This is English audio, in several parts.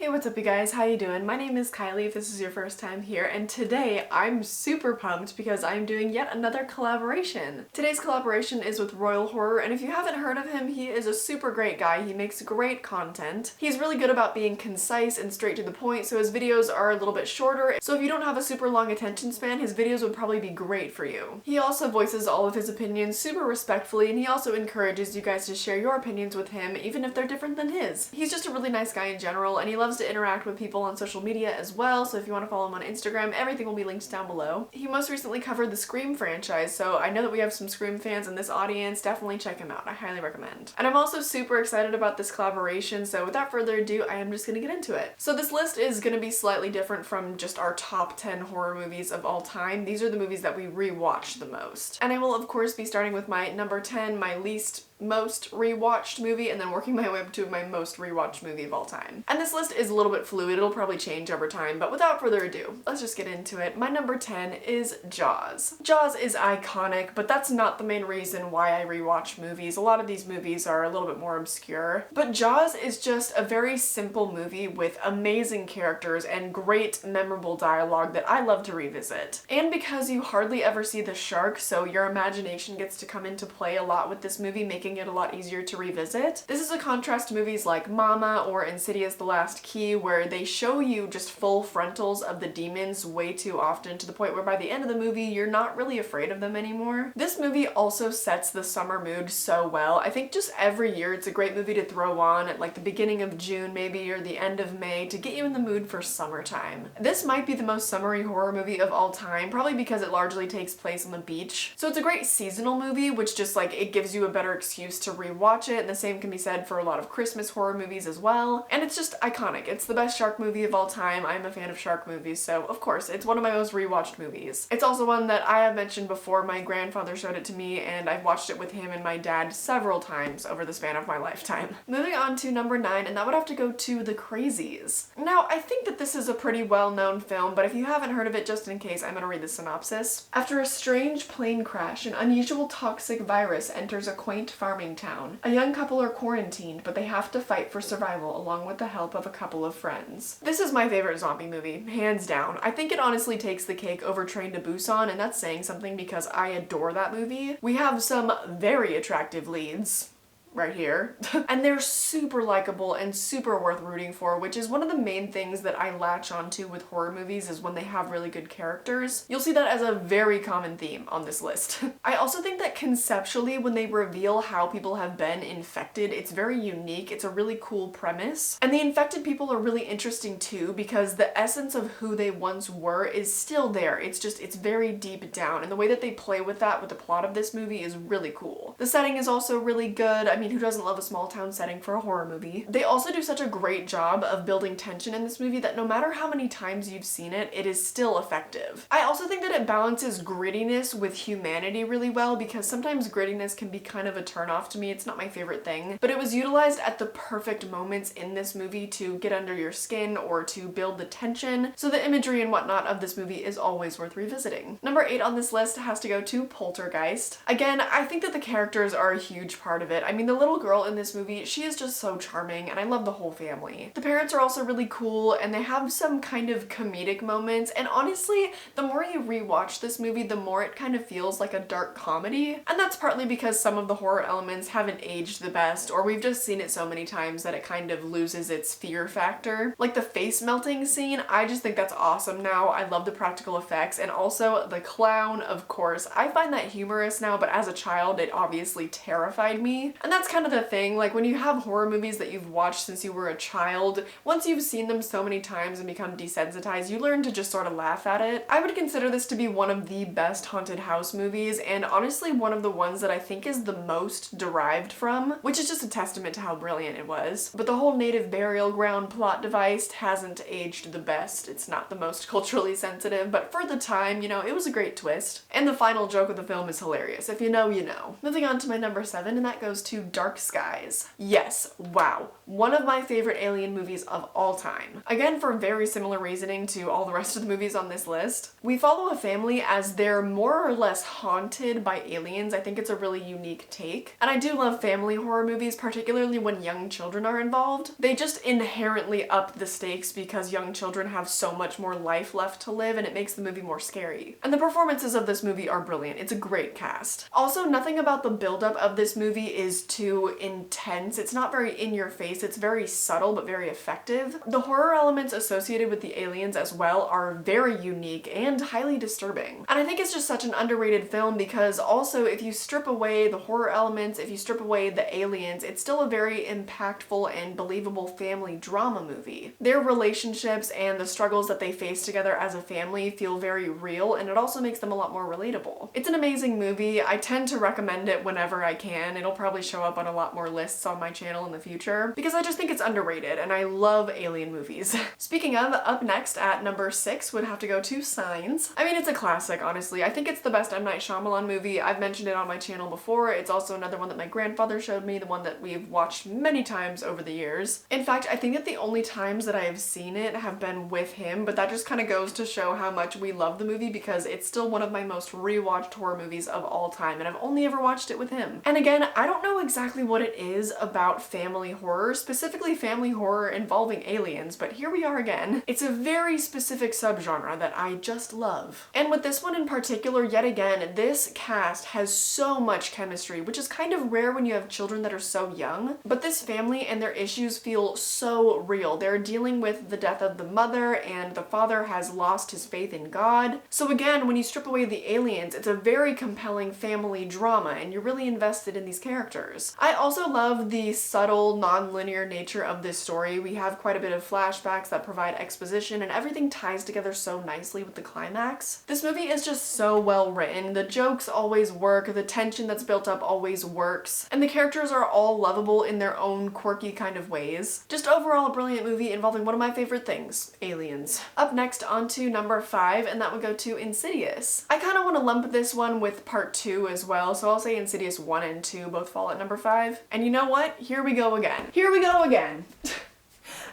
Hey, what's up you guys? How you doing? My name is Kylie if this is your first time here, and today I'm super pumped because I'm doing yet another collaboration. Today's collaboration is with Royal Horror, and if you haven't heard of him, he is a super great guy. He makes great content. He's really good about being concise and straight to the point, so his videos are a little bit shorter, so if you don't have a super long attention span, his videos would probably be great for you. He also voices all of his opinions super respectfully, and he also encourages you guys to share your opinions with him, even if they're different than his. He's just a really nice guy in general, and he loves to interact with people on social media as well, so if you want to follow him on Instagram, everything will be linked down below. He most recently covered the Scream franchise, so I know that we have some Scream fans in this audience. Definitely check him out. I highly recommend. And I'm also super excited about this collaboration, so without further ado, I am just gonna get into it. So this list is gonna be slightly different from just our top 10 horror movies of all time. These are the movies that we rewatch the most. And I will of course be starting with my number 10, my least most rewatched movie, and then working my way up to my most rewatched movie of all time. And this list is a little bit fluid, it'll probably change over time, but without further ado, let's just get into it. My number 10 is Jaws. Jaws is iconic, but that's not the main reason why I rewatch movies. A lot of these movies are a little bit more obscure, but Jaws is just a very simple movie with amazing characters and great memorable dialogue that I love to revisit. And because you hardly ever see the shark, so your imagination gets to come into play a lot with this movie, making it a lot easier to revisit. This is a contrast to movies like Mama or Insidious: The Last Key, where they show you just full frontals of the demons way too often, to the point where by the end of the movie you're not really afraid of them anymore. This movie also sets the summer mood so well. I think just every year it's a great movie to throw on at like the beginning of June maybe, or the end of May, to get you in the mood for summertime. This might be the most summery horror movie of all time, probably because it largely takes place on the beach. So it's a great seasonal movie, which just like, it gives you a better excuse to rewatch it, and the same can be said for a lot of Christmas horror movies as well. And it's just iconic. It's the best shark movie of all time. I'm a fan of shark movies, so of course it's one of my most rewatched movies. It's also one that I have mentioned before. My grandfather showed it to me, and I've watched it with him and my dad several times over the span of my lifetime. Moving on to number 9, and that would have to go to The Crazies. Now, I think that this is a pretty well-known film, but if you haven't heard of it, just in case, I'm gonna read the synopsis. After a strange plane crash, an unusual toxic virus enters a quaint farming town. A young couple are quarantined, but they have to fight for survival along with the help of a couple of friends. This is my favorite zombie movie, hands down. I think it honestly takes the cake over Train to Busan, and that's saying something because I adore that movie. We have some very attractive leads right here. And they're super likable and super worth rooting for, which is one of the main things that I latch onto with horror movies, is when they have really good characters. You'll see that as a very common theme on this list. I also think that conceptually, when they reveal how people have been infected, it's very unique. It's a really cool premise. And the infected people are really interesting too, because the essence of who they once were is still there. It's very deep down, and the way that they play with that with the plot of this movie is really cool. The setting is also really good. I mean, who doesn't love a small town setting for a horror movie? They also do such a great job of building tension in this movie that no matter how many times you've seen it, it is still effective. I also think that it balances grittiness with humanity really well, because sometimes grittiness can be kind of a turnoff to me. It's not my favorite thing, but it was utilized at the perfect moments in this movie to get under your skin or to build the tension, so the imagery and whatnot of this movie is always worth revisiting. Number 8 on this list has to go to Poltergeist. Again, I think that the characters are a huge part of it. I mean, the little girl in this movie, she is just so charming, and I love the whole family. The parents are also really cool, and they have some kind of comedic moments, and honestly, the more you rewatch this movie, the more it kind of feels like a dark comedy. And that's partly because some of the horror elements haven't aged the best, or we've just seen it so many times that it kind of loses its fear factor. Like the face melting scene, I just think that's awesome now. I love the practical effects, and also the clown, of course. I find that humorous now, but as a child, it obviously terrified me. And that's kind of the thing, like when you have horror movies that you've watched since you were a child, once you've seen them so many times and become desensitized, you learn to just sort of laugh at it. I would consider this to be one of the best haunted house movies, and honestly one of the ones that I think is the most derived from, which is just a testament to how brilliant it was. But the whole native burial ground plot device hasn't aged the best. It's not the most culturally sensitive, but for the time, you know, it was a great twist. And the final joke of the film is hilarious. If you know, you know. Moving on to my number 7, and that goes to Dark Skies. Yes, wow. One of my favorite alien movies of all time. Again, for very similar reasoning to all the rest of the movies on this list. We follow a family as they're more or less haunted by aliens. I think it's a really unique take. And I do love family horror movies, particularly when young children are involved. They just inherently up the stakes because young children have so much more life left to live, and it makes the movie more scary. And the performances of this movie are brilliant. It's a great cast. Also, nothing about the buildup of this movie is too intense. It's not very in your face. It's very subtle but very effective. The horror elements associated with the aliens as well are very unique and highly disturbing. And I think it's just such an underrated film because also if you strip away the horror elements, if you strip away the aliens, it's still a very impactful and believable family drama movie. Their relationships and the struggles that they face together as a family feel very real, and it also makes them a lot more relatable. It's an amazing movie. I tend to recommend it whenever I can. It'll probably show up on a lot more lists on my channel in the future because I just think it's underrated and I love alien movies. Speaking of, up next at number 6 would have to go to Signs. I mean, it's a classic, honestly. I think it's the best M. Night Shyamalan movie. I've mentioned it on my channel before. It's also another one that my grandfather showed me, the one that we've watched many times over the years. In fact, I think that the only times that I have seen it have been with him, but that just kind of goes to show how much we love the movie because it's still one of my most rewatched horror movies of all time, and I've only ever watched it with him. And again, I don't know exactly what it is about family horror, specifically family horror involving aliens, but here we are again. It's a very specific subgenre that I just love. And with this one in particular, yet again, this cast has so much chemistry, which is kind of rare when you have children that are so young, but this family and their issues feel so real. They're dealing with the death of the mother, and the father has lost his faith in God. So again, when you strip away the aliens, it's a very compelling family drama, and you're really invested in these characters. I also love the subtle, non-linear nature of this story. We have quite a bit of flashbacks that provide exposition, and everything ties together so nicely with the climax. This movie is just so well written. The jokes always work, the tension that's built up always works, and the characters are all lovable in their own quirky kind of ways. Just overall a brilliant movie involving one of my favorite things, aliens. Up next onto number 5, and that would go to Insidious. I kind of want to lump this one with part 2 as well, so I'll say Insidious 1 and 2 both fall at number 5. And you know what? Here we go again. Here we go again.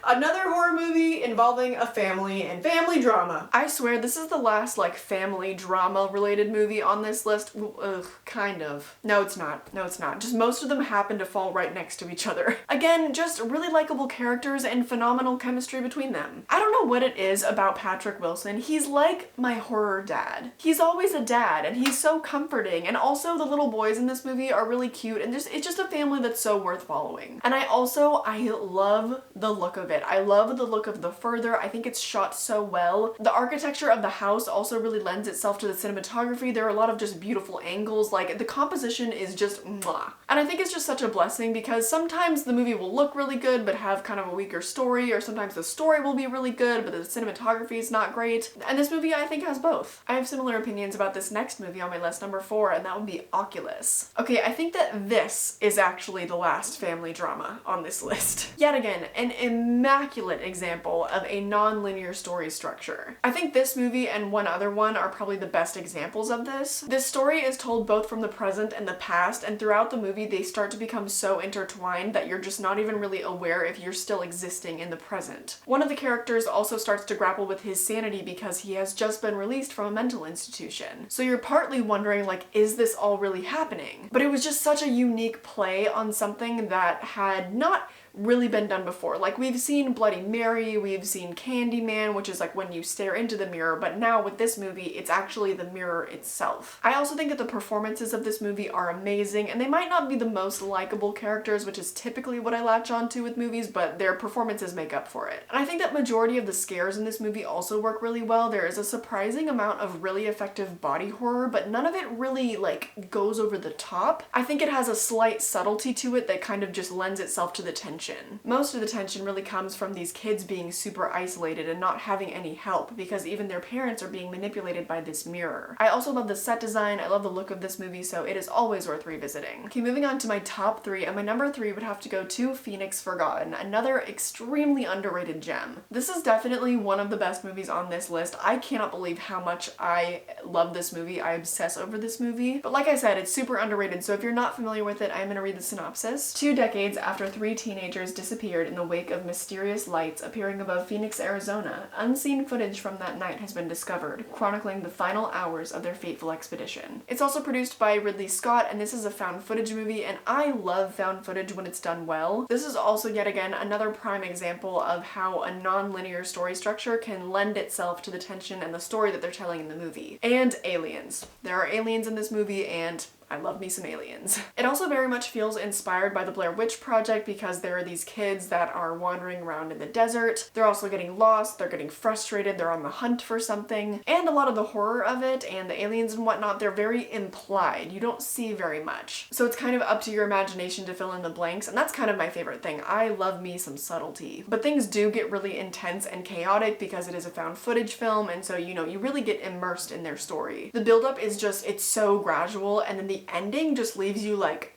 Another horror movie involving a family and family drama. I swear this is the last like family drama related movie on this list. Ugh, kind of. No, it's not. No, it's not. Just most of them happen to fall right next to each other. Again, just really likable characters and phenomenal chemistry between them. I don't know what it is about Patrick Wilson. He's like my horror dad. He's always a dad and he's so comforting, and also the little boys in this movie are really cute, and it's just a family that's so worth following. And I love the look of it. I love the look of the further. I think it's shot so well. The architecture of the house also really lends itself to the cinematography. There are a lot of just beautiful angles. Like, the composition is just mwah. And I think it's just such a blessing because sometimes the movie will look really good but have kind of a weaker story, or sometimes the story will be really good but the cinematography is not great. And this movie I think has both. I have similar opinions about this next movie on my list, number 4, and that would be Oculus. Okay, I think that this is actually the last family drama on this list. Yet again, an immaculate example of a non-linear story structure. I think this movie and one other one are probably the best examples of this. This story is told both from the present and the past, and throughout the movie they start to become so intertwined that you're just not even really aware if you're still existing in the present. One of the characters also starts to grapple with his sanity because he has just been released from a mental institution. So you're partly wondering, like, is this all really happening? But it was just such a unique play on something that had not really been done before. Like, we've seen Bloody Mary, we've seen Candyman, which is like when you stare into the mirror, but now with this movie, it's actually the mirror itself. I also think that the performances of this movie are amazing, and they might not be the most likable characters, which is typically what I latch onto with movies, but their performances make up for it. And I think that majority of the scares in this movie also work really well. There is a surprising amount of really effective body horror, but none of it really like goes over the top. I think it has a slight subtlety to it that kind of just lends itself to the tension tension. Most of the tension really comes from these kids being super isolated and not having any help because even their parents are being manipulated by this mirror. I also love the set design, I love the look of this movie, so it is always worth revisiting. Okay, moving on to my top 3, and my number 3 would have to go to Phoenix Forgotten, another extremely underrated gem. This is definitely one of the best movies on this list. I cannot believe how much I love this movie. I obsess over this movie. But like I said, it's super underrated, so if you're not familiar with it, I'm gonna read the synopsis. 2 decades after 3 teenagers disappeared in the wake of mysterious lights appearing above Phoenix, Arizona, unseen footage from that night has been discovered, chronicling the final hours of their fateful expedition. It's also produced by Ridley Scott, and this is a found footage movie, and I love found footage when it's done well. This is also yet again another prime example of how a non-linear story structure can lend itself to the tension and the story that they're telling in the movie. And aliens. There are aliens in this movie, and I love me some aliens. It also very much feels inspired by the Blair Witch Project because there are these kids that are wandering around in the desert. They're also getting lost, they're getting frustrated, they're on the hunt for something. And a lot of the horror of it and the aliens and whatnot, they're very implied. You don't see very much. So it's kind of up to your imagination to fill in the blanks, and that's kind of my favorite thing. I love me some subtlety. But things do get really intense and chaotic because it is a found footage film, and so, you know, you really get immersed in their story. The buildup is just, it's so gradual, and then the ending just leaves you like,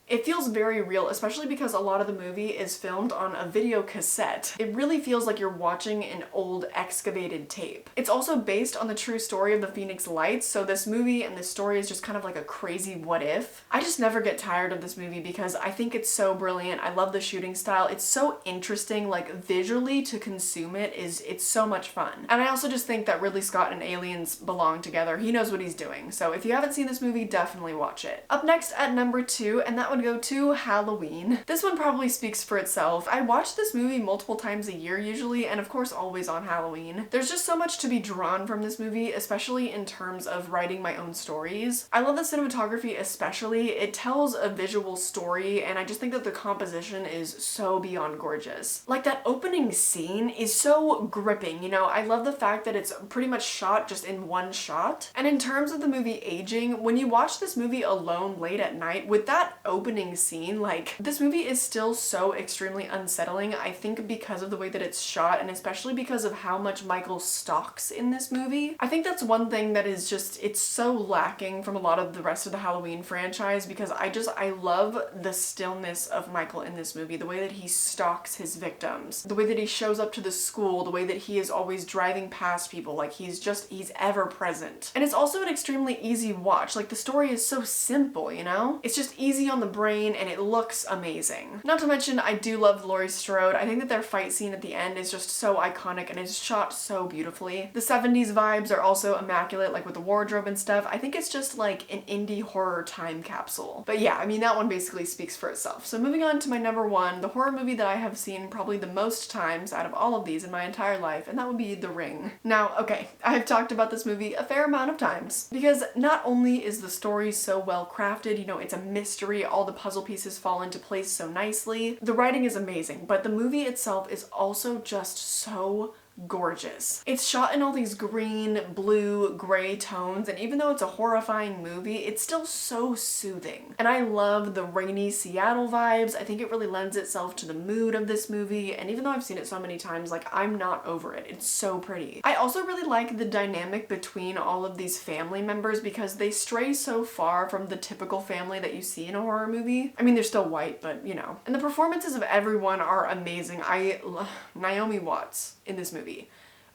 it feels very real, especially because a lot of the movie is filmed on a video cassette. It really feels like you're watching an old excavated tape. It's also based on the true story of the Phoenix Lights, so this movie and this story is just kind of like a crazy what if. I just never get tired of this movie because I think it's so brilliant. I love the shooting style. It's so interesting, like visually to consume it's so much fun. And I also just think that Ridley Scott and aliens belong together. He knows what he's doing. So if you haven't seen this movie, definitely watch it. Up next at number 2, and that would go to Halloween. This one probably speaks for itself. I watch this movie multiple times a year usually, and of course always on Halloween. There's just so much to be drawn from this movie, especially in terms of writing my own stories. I love the cinematography especially. It tells a visual story, and I just think that the composition is so beyond gorgeous. Like that opening scene is so gripping, you know? I love the fact that it's pretty much shot just in one shot. And in terms of the movie aging, when you watch this movie alone late at night with that opening scene, like, this movie is still so extremely unsettling, I think because of the way that it's shot and especially because of how much Michael stalks in this movie. I think that's one thing that is just, it's so lacking from a lot of the rest of the Halloween franchise because I love the stillness of Michael in this movie, the way that he stalks his victims, the way that he shows up to the school, the way that he is always driving past people, like he's ever present. And it's also an extremely easy watch, like the story is so simple, you know? It's just easy on the brain and it looks amazing. Not to mention, I do love Laurie Strode. I think that their fight scene at the end is just so iconic and it's shot so beautifully. The 70s vibes are also immaculate, like with the wardrobe and stuff. I think it's just like an indie horror time capsule. But yeah, I mean, that one basically speaks for itself. So moving on to my number 1, the horror movie that I have seen probably the most times out of all of these in my entire life, and that would be The Ring. Now, okay, I've talked about this movie a fair amount of times because not only is the story so well crafted, you know, it's a mystery, all the puzzle pieces fall into place so nicely, the writing is amazing, but the movie itself is also just so gorgeous. It's shot in all these green, blue, gray tones, and even though it's a horrifying movie, it's still so soothing. And I love the rainy Seattle vibes. I think it really lends itself to the mood of this movie, and even though I've seen it so many times, like, I'm not over it. It's so pretty. I also really like the dynamic between all of these family members because they stray so far from the typical family that you see in a horror movie. I mean, they're still white, but you know. And the performances of everyone are amazing. I love Naomi Watts in this movie.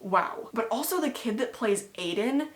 Wow. But also the kid that plays Aiden,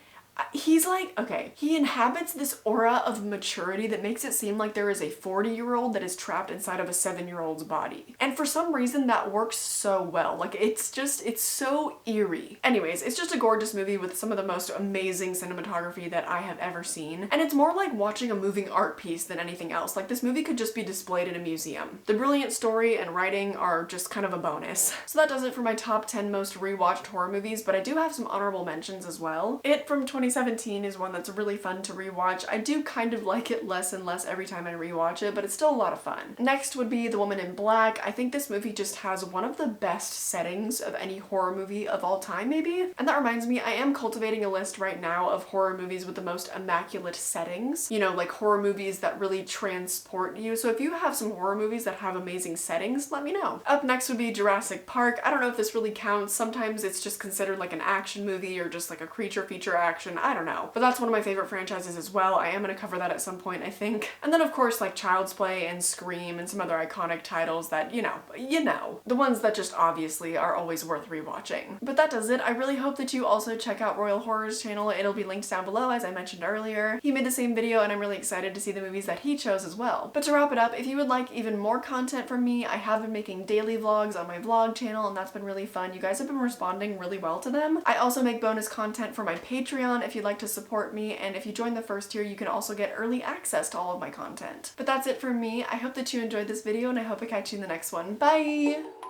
he's like, okay, he inhabits this aura of maturity that makes it seem like there is a 40-year-old that is trapped inside of a 7-year-old's body. And for some reason that works so well. Like, it's so eerie. Anyways, it's just a gorgeous movie with some of the most amazing cinematography that I have ever seen. And it's more like watching a moving art piece than anything else. Like, this movie could just be displayed in a museum. The brilliant story and writing are just kind of a bonus. So that does it for my top 10 most rewatched horror movies, but I do have some honorable mentions as well. It from 20 2017 is one that's really fun to rewatch. I do kind of like it less and less every time I rewatch it, but it's still a lot of fun. Next would be The Woman in Black. I think this movie just has one of the best settings of any horror movie of all time, maybe. And that reminds me, I am cultivating a list right now of horror movies with the most immaculate settings. You know, like horror movies that really transport you. So if you have some horror movies that have amazing settings, let me know. Up next would be Jurassic Park. I don't know if this really counts. Sometimes it's just considered like an action movie or just like a creature feature action. I don't know. But that's one of my favorite franchises as well. I am going to cover that at some point, I think. And then of course like Child's Play and Scream and some other iconic titles that, you know, the ones that just obviously are always worth rewatching. But that does it. I really hope that you also check out Royal Horror's channel. It'll be linked down below as I mentioned earlier. He made the same video and I'm really excited to see the movies that he chose as well. But to wrap it up, if you would like even more content from me, I have been making daily vlogs on my vlog channel and that's been really fun. You guys have been responding really well to them. I also make bonus content for my Patreon if you'd like to support me, and if you join the first tier, you can also get early access to all of my content. But that's it for me. I hope that you enjoyed this video and I hope I catch you in the next one. Bye!